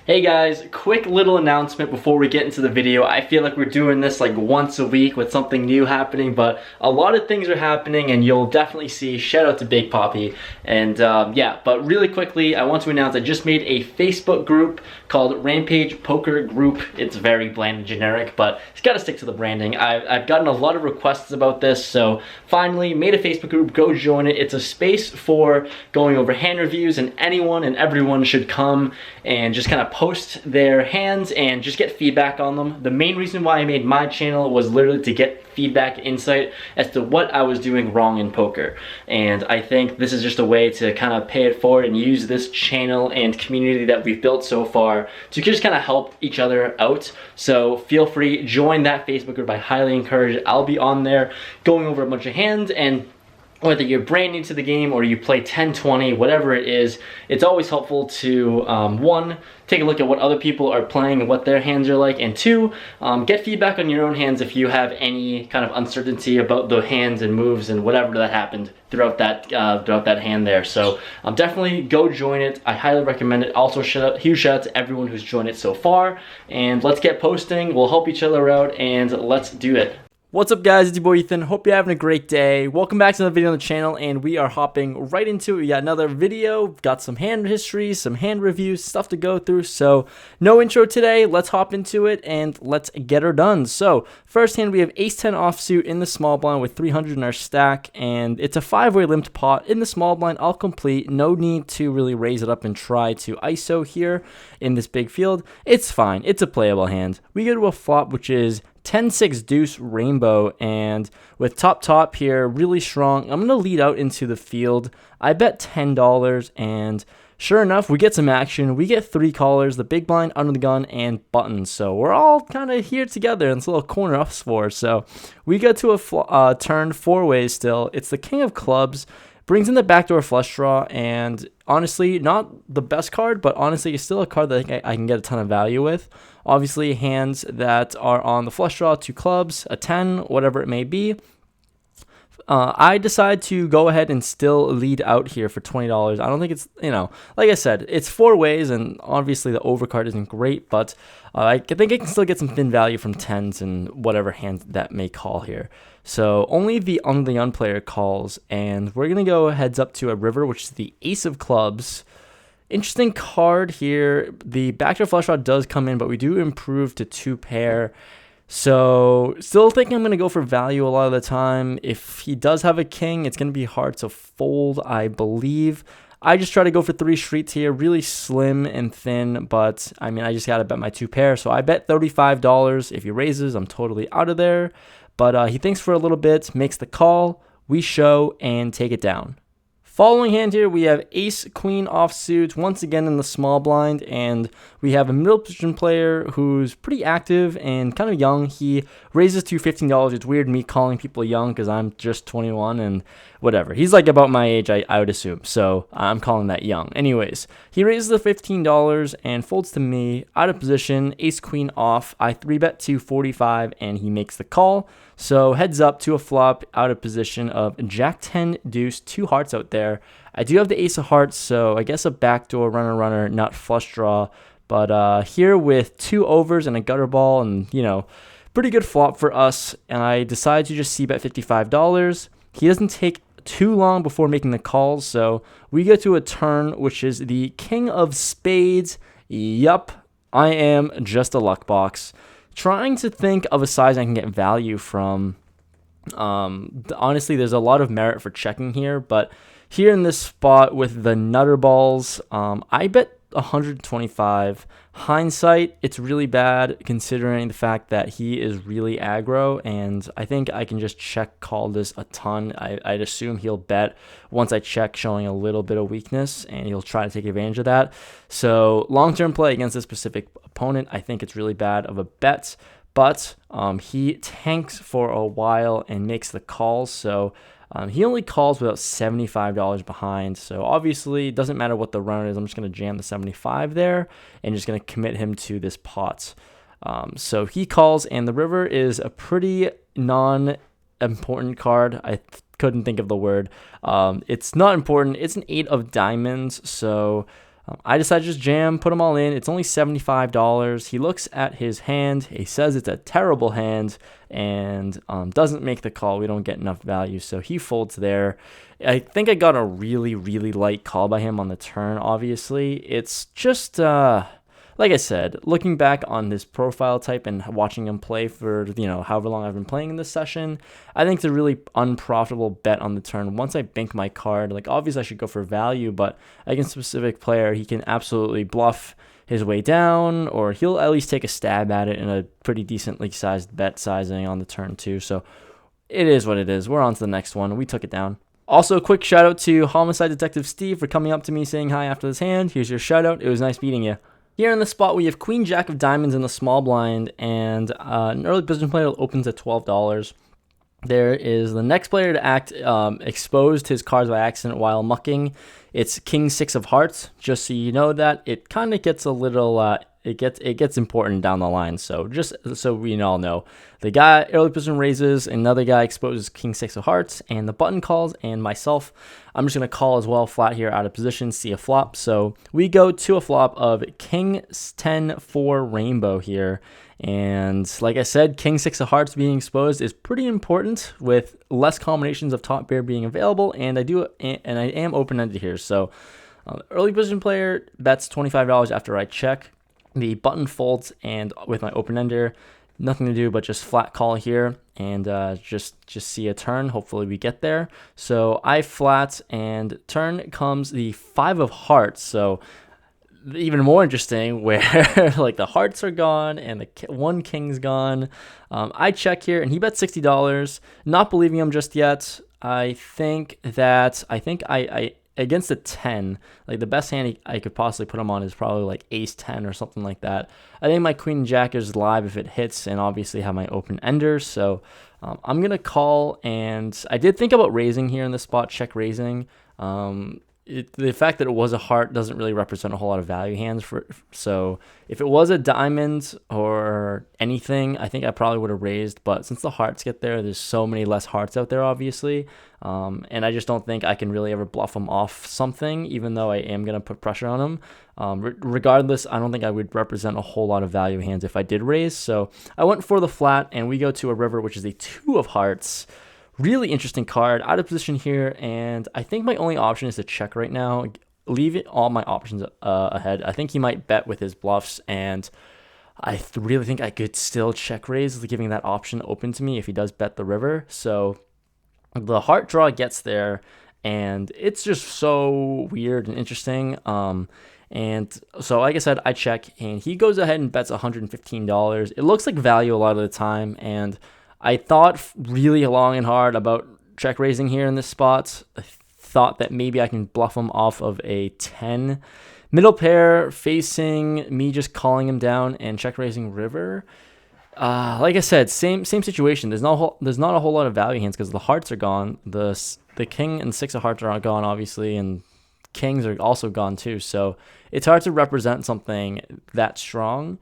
Hey guys, quick little announcement before we get into the video. I feel like we're doing this like once a week with something new happening, but a lot of things are happening and you'll definitely see. Shout out to Big Poppy. And yeah, but really quickly, I want to announce I just made a Facebook group called RampaagePoker Group. It's very bland and generic, but it's got to stick to the branding. I've gotten a lot of requests about this, so finally made a Facebook group. Go join it. It's a space for going over hand reviews, and anyone and everyone should come and just kind of post their hands and just get feedback on them. The main reason why I made my channel was literally to get feedback, insight as to what I was doing wrong in poker. And I think this is just a way to kind of pay it forward and use this channel and community that we've built so far to just kind of help each other out. So feel free, join that Facebook group. I highly encourage it. I'll be on there going over a bunch of hands, and whether you're brand new to the game or you play 10, 20, whatever it is, it's always helpful to, one, take a look at what other people are playing and what their hands are like, and two, get feedback on your own hands if you have any kind of uncertainty about the hands and moves and whatever that happened throughout that hand there. So definitely go join it. I highly recommend it. Also, huge shout out to everyone who's joined it so far, and let's get posting. We'll help each other out, and let's do it. What's up guys, it's your boy Ethan. Hope you're having a great day. Welcome back to another video on the channel, and we are hopping right into it. We got another video, got some hand history, some hand reviews, stuff to go through. So no intro today, let's hop into it and let's get her done. So first hand, we have ace-10 offsuit in the small blind with 300 in our stack, and it's a 5-way limped pot. In the small blind, I'll complete. No need to really raise it up and try to ISO here in this big field. It's fine, it's a playable hand. We go to a flop, which is 10-6 deuce rainbow, and with top here really strong, I'm going to lead out into the field. I bet $10, and sure enough, we get some action. We get 3 callers, the big blind, under the gun, and buttons. So we're all kind of here together in this little corner up score. So we go to a turn 4 ways still. It's the king of clubs, brings in the backdoor flush draw, and honestly, not the best card, but honestly, it's still a card that I can get a ton of value with. Obviously, hands that are on the flush draw, 2 clubs, a 10, whatever it may be. I decide to go ahead and still lead out here for $20. I don't think it's, like I said, it's 4 ways, and obviously the overcard isn't great, but I think I can still get some thin value from 10s and whatever hand that may call here. So only the under the gun player calls, and we're going to go heads up to a river, which is the ace of clubs. Interesting card here. The backdoor flush draw does come in, but we do improve to 2 pair. So still think I'm going to go for value a lot of the time. If he does have a king, it's going to be hard to fold, I believe. I just try to go for 3 streets here, really slim and thin, but I mean, I just got to bet my 2 pair. So I bet $35. If he raises, I'm totally out of there. But he thinks for a little bit, makes the call, we show, and take it down. Following hand here, we have ace-queen offsuit, once again in the small blind, and we have a middle position player who's pretty active and kind of young. He raises to $15. It's weird me calling people young because I'm just 21 and whatever. He's like about my age, I would assume, so I'm calling that young. Anyways, he raises the $15 and folds to me, out of position, ace-queen off. I 3-bet to 45, and he makes the call. So heads up to a flop out of position of jack-10 deuce, 2 hearts out there. I do have the ace of hearts, so I guess a backdoor runner, not flush draw. But here with 2 overs and a gutter ball, and pretty good flop for us. And I decide to just c-bet $55. He doesn't take too long before making the calls, so we go to a turn, which is the king of spades. Yup, I am just a luck box. Trying to think of a size I can get value from. Honestly, there's a lot of merit for checking here, but here in this spot with the nutter balls, I bet 125. Hindsight, it's really bad considering the fact that he is really aggro, and I think I can just check call this a ton. I'd assume he'll bet once I check showing a little bit of weakness, and he'll try to take advantage of that. So long-term play against this specific opponent, I think it's really bad of a bet, but he tanks for a while and makes the calls, so he only calls without $75 behind, so obviously it doesn't matter what the runner is. I'm just going to jam the 75 there and just going to commit him to this pot. So he calls, and the river is a pretty non-important card. I couldn't think of the word. It's not important. It's an 8 of diamonds, so I decided to just jam, put them all in. It's only $75. He looks at his hand. He says it's a terrible hand and doesn't make the call. We don't get enough value, so he folds there. I think I got a really, really light call by him on the turn, obviously. It's just, like I said, looking back on this profile type and watching him play for, however long I've been playing in this session, I think it's a really unprofitable bet on the turn. Once I bank my card, like obviously I should go for value, but against a specific player, he can absolutely bluff his way down, or he'll at least take a stab at it in a pretty decently sized bet sizing on the turn too. So it is what it is. We're on to the next one. We took it down. Also, a quick shout out to Homicide Detective Steve for coming up to me saying hi after this hand. Here's your shout out. It was nice meeting you. Here in the spot, we have Queen Jack of Diamonds in the small blind, and an early position player opens at $12. There is the next player to act exposed his cards by accident while mucking. It's King 6 of Hearts. Just so you know that it kind of gets a little it gets important down the line. So just so we all know, the guy early position raises, another guy exposes King 6 of Hearts, and the button calls, and myself, I'm just gonna call as well flat here out of position, see a flop. So we go to a flop of King 10 for Rainbow here. And like I said, King 6 of Hearts being exposed is pretty important with less combinations of top pair being available, and I am open-ended here. So early position player bets $25 after I check. The button folds, and with my open-ender, nothing to do but just flat call here and just see a turn. Hopefully we get there. So I flat, and turn comes the 5 of Hearts. So even more interesting, where like the hearts are gone and the one king's gone. I check here, and he bet $60. Not believing him just yet. I think I against a 10, like the best hand I could possibly put him on is probably like ace 10 or something like that. I think my queen jack is live if it hits, and obviously have my open ender. So I'm gonna call, and I did think about raising here in this spot, check raising. The fact that it was a heart doesn't really represent a whole lot of value hands so if it was a diamond or anything, I think I probably would have raised, but since the hearts get there, there's so many less hearts out there, obviously, and I just don't think I can really ever bluff them off something, even though I am going to put pressure on them. Regardless, I don't think I would represent a whole lot of value hands if I did raise, so I went for the flat, and we go to a river, which is a 2 of hearts. Really interesting card, out of position here, and I think my only option is to check right now, leave all my options ahead. I think he might bet with his bluffs, and I really think I could still check raise, giving that option open to me if he does bet the river. So the heart draw gets there, and it's just so weird and interesting. And so like I said, I check, and he goes ahead and bets $115. It looks like value a lot of the time, and I thought really long and hard about check raising here in this spot. I thought that maybe I can bluff him off of a 10. Middle pair facing me, just calling him down and check raising river. Like I said, same situation. There's not a whole lot of value hands because the hearts are gone. The king and 6 of hearts are gone, obviously, and kings are also gone too. So it's hard to represent something that strong.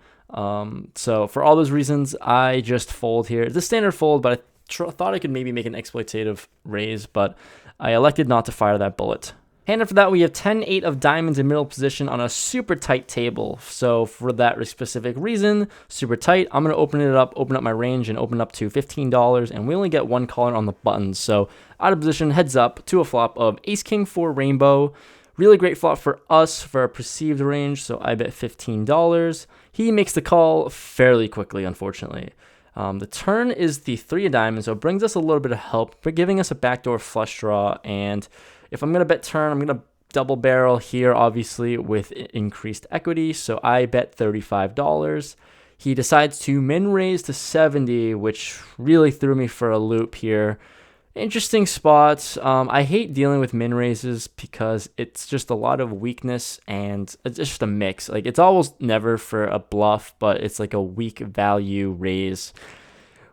So for all those reasons, I just fold here. It's a standard fold, but I thought I could maybe make an exploitative raise, but I elected not to fire that bullet. And after that, we have 10-8 of diamonds in middle position on a super tight table. So for that specific reason, super tight, I'm going to open up my range, and open up to $15, and we only get one caller on the buttons. So out of position, heads up to a flop of ace king for rainbow. Really great flop for us for a perceived range, so I bet $15. He makes the call fairly quickly, unfortunately. The turn is the 3 of diamonds, so it brings us a little bit of help, but giving us a backdoor flush draw. And if I'm going to bet turn, I'm going to double barrel here, obviously, with increased equity. So I bet $35. He decides to min raise to 70, which really threw me for a loop here. Interesting spots. I hate dealing with min raises because it's just a lot of weakness, and it's just a mix. Like, it's almost never for a bluff, but it's like a weak value raise.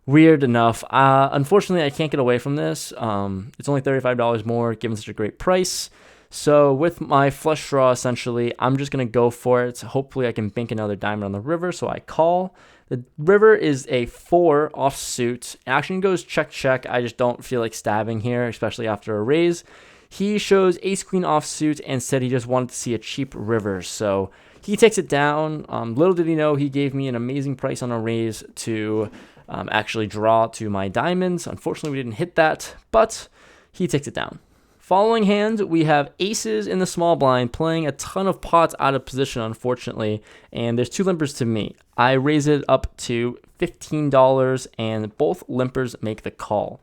Weird enough. Unfortunately, I can't get away from this. It's only $35 more, given such a great price. So with my flush draw, essentially, I'm just going to go for it. Hopefully, I can bank another diamond on the river, so I call. The river is a 4 offsuit. Action goes check, check. I just don't feel like stabbing here, especially after a raise. He shows ace queen offsuit and said he just wanted to see a cheap river. So he takes it down. Little did he know, he gave me an amazing price on a raise to actually draw to my diamonds. Unfortunately, we didn't hit that, but he takes it down. Following hand, we have aces in the small blind, playing a ton of pots out of position, unfortunately, and there's 2 limpers to me. I raise it up to $15, and both limpers make the call.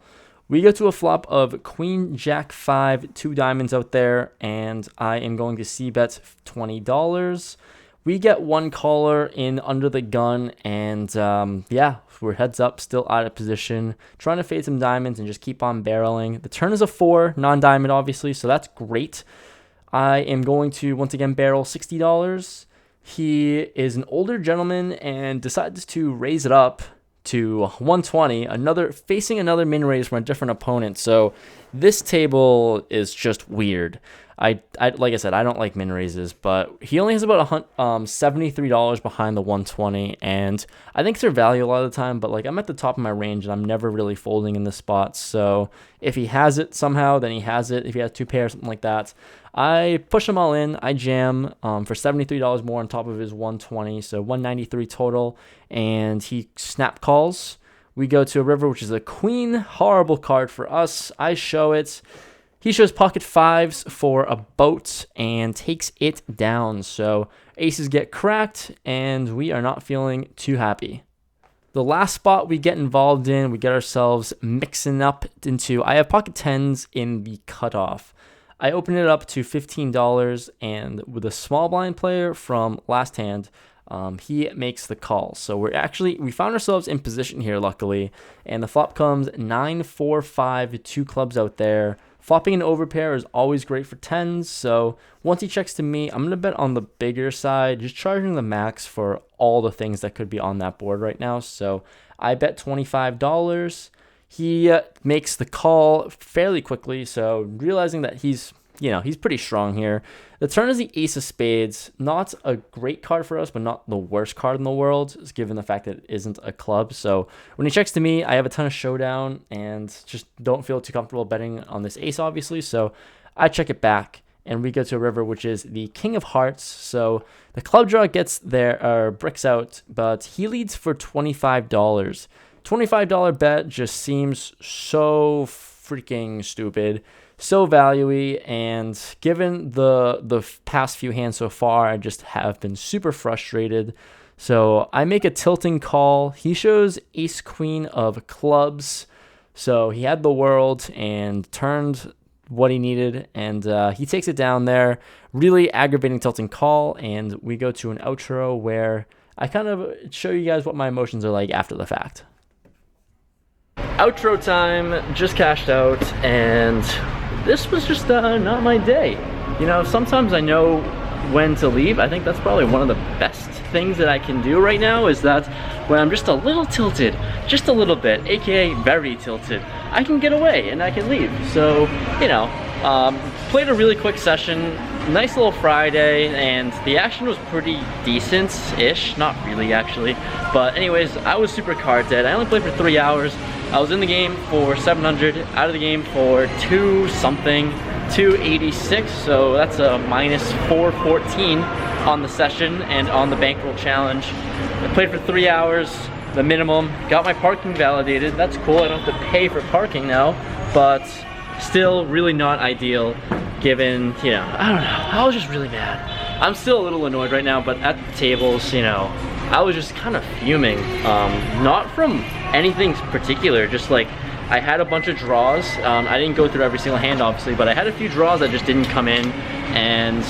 We go to a flop of queen, jack, 5, 2 diamonds out there, and I am going to c-bet $20. We get 1 caller in under the gun, and yeah, we're heads up, still out of position, trying to fade some diamonds and just keep on barreling. The turn is a 4, non-diamond obviously, so that's great. I am going to once again barrel $60. He is an older gentleman and decides to raise it up to 120, facing another min raise from a different opponent. So this table is just weird. I like I said, I don't like min raises, but he only has about $73 behind the 120, and I think it's their value a lot of the time, but like I'm at the top of my range and I'm never really folding in the spots. So if he has it somehow, then he has it. If he has 2 pairs, something like that, I push him all in. I jam for $73 more on top of his 120, so 193 total, and he snap calls. We go to a river, which is a queen, horrible card for us. I show it. He shows pocket 5s for a boat and takes it down. So aces get cracked, and we are not feeling too happy. The last spot we get involved in, we get ourselves mixing up into, I have pocket 10s in the cutoff. I open it up to $15, and with a small blind player from last hand, he makes the call. So we found ourselves in position here, luckily, and the flop comes 9, 4, 5, 2 clubs out there. Flopping an overpair is always great for 10s, so once he checks to me, I'm going to bet on the bigger side, just charging the max for all the things that could be on that board right now. So I bet $25. He makes the call fairly quickly, so realizing that he's pretty strong here. The turn is the ace of spades. Not a great card for us, but not the worst card in the world, given the fact that it isn't a club. So when he checks to me, I have a ton of showdown and just don't feel too comfortable betting on this ace, obviously. So I check it back, and we go to a river, which is the king of hearts. So the club draw gets there, bricks out, but he leads for $25. $25 bet just seems so freaking stupid. So value-y, and given the past few hands so far, I just have been super frustrated. So I make a tilting call. He shows ace queen of clubs, so he had the world and turned what he needed, and he takes it down there. Really aggravating tilting call, and we go to an outro where I kind of show you guys what my emotions are like after the fact. Outro time, just cashed out, and this was just not my day. You know, sometimes I know when to leave. I think that's probably one of the best things that I can do right now, is that when I'm just a little tilted, just a little bit, aka very tilted, I can get away and I can leave. So, you know, played a really quick session, nice little Friday, and the action was pretty decent-ish, not really actually. But anyways, I was super card dead. I only played for 3 hours. I was in the game for 700, out of the game for 286, so that's a minus 414 on the session and on the bankroll challenge. I played for 3 hours, the minimum, got my parking validated. That's cool, I don't have to pay for parking now, but still really not ideal given, you know, I don't know, I was just really mad. I'm still a little annoyed right now, but at the tables, you know, I was just kind of fuming, not from anything particular, just like I had a bunch of draws. I didn't go through every single hand obviously, but I had a few draws that just didn't come in, and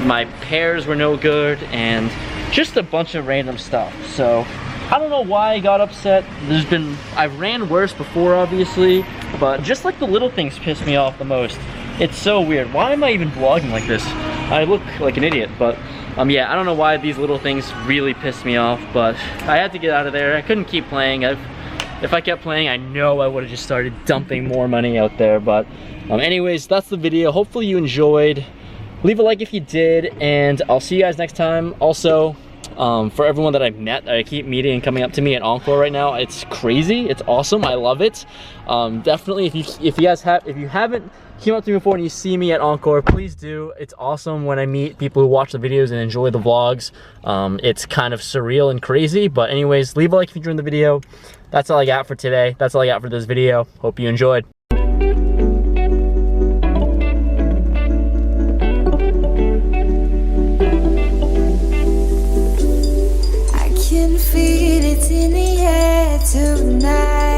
my pairs were no good, and just a bunch of random stuff. So I don't know why I got upset. I've ran worse before obviously, but just like the little things piss me off the most. It's so weird. Why am I even vlogging like this? I look like an idiot, but yeah, I don't know why these little things really pissed me off, but I had to get out of there. I couldn't keep playing. If I kept playing, I know I would have just started dumping more money out there. But anyways, that's the video. Hopefully you enjoyed. Leave a like if you did, and I'll see you guys next time. Also, for everyone that I've met, I keep meeting and coming up to me at Encore right now. It's crazy. It's awesome. I love it. Definitely, if you haven't came up to me before and you see me at Encore, please do. It's awesome when I meet people who watch the videos and enjoy the vlogs. It's kind of surreal and crazy, but anyways, leave a like if you enjoyed the video. That's all I got for today. That's all I got for this video. Hope you enjoyed. I can feel it in the air tonight.